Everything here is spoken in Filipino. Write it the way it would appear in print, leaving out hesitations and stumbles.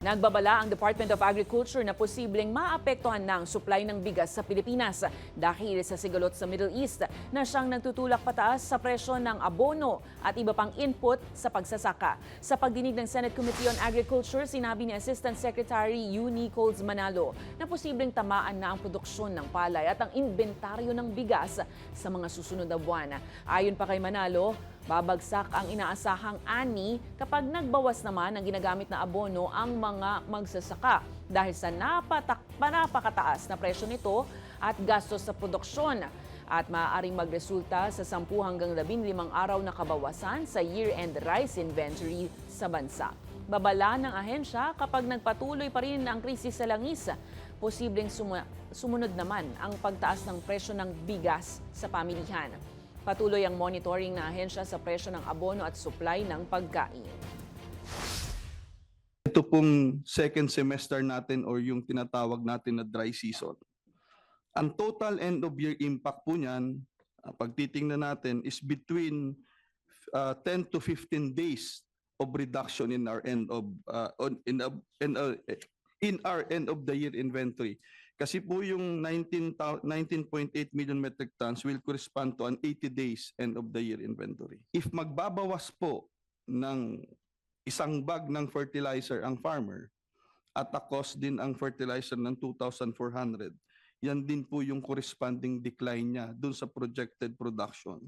Nagbabala ang Department of Agriculture na posibleng maapektuhan ng supply ng bigas sa Pilipinas dahil sa sigalot sa Middle East na siyang nagtutulak pataas sa presyo ng abono at iba pang input sa pagsasaka. Sa pagdinig ng Senate Committee on Agriculture, sinabi ni Assistant Secretary Eunice Colds Manalo na posibleng tamaan na ang produksyon ng palay at ang inventaryo ng bigas sa mga susunod na buwan. Ayon pa kay Manalo, babagsak ang inaasahang ani kapag nagbawas naman ang ginagamit na abono ang mga magsasaka dahil sa napakataas na presyo nito at gastos sa produksyon at maaaring magresulta sa 10 hanggang 15 araw na kabawasan sa year-end rice inventory sa bansa. Babala ng ahensya kapag nagpatuloy pa rin ang krisis sa langis, posibleng sumunod naman ang pagtaas ng presyo ng bigas sa pamilihan. Patuloy ang monitoring ng ahensya sa presyo ng abono at supply ng pagkain. Ito pong second semester natin or yung tinatawag natin na dry season. Ang total end of year impact po niyan, pag titingnan natin, is between 10 to 15 days of reduction in our end of the year inventory. Kasi po yung 19.8 million metric tons will correspond to an 80 days end of the year inventory. If magbabawas po ng isang bag ng fertilizer ang farmer at a cost din ang fertilizer ng 2,400, yan din po yung corresponding decline niya dun sa projected production.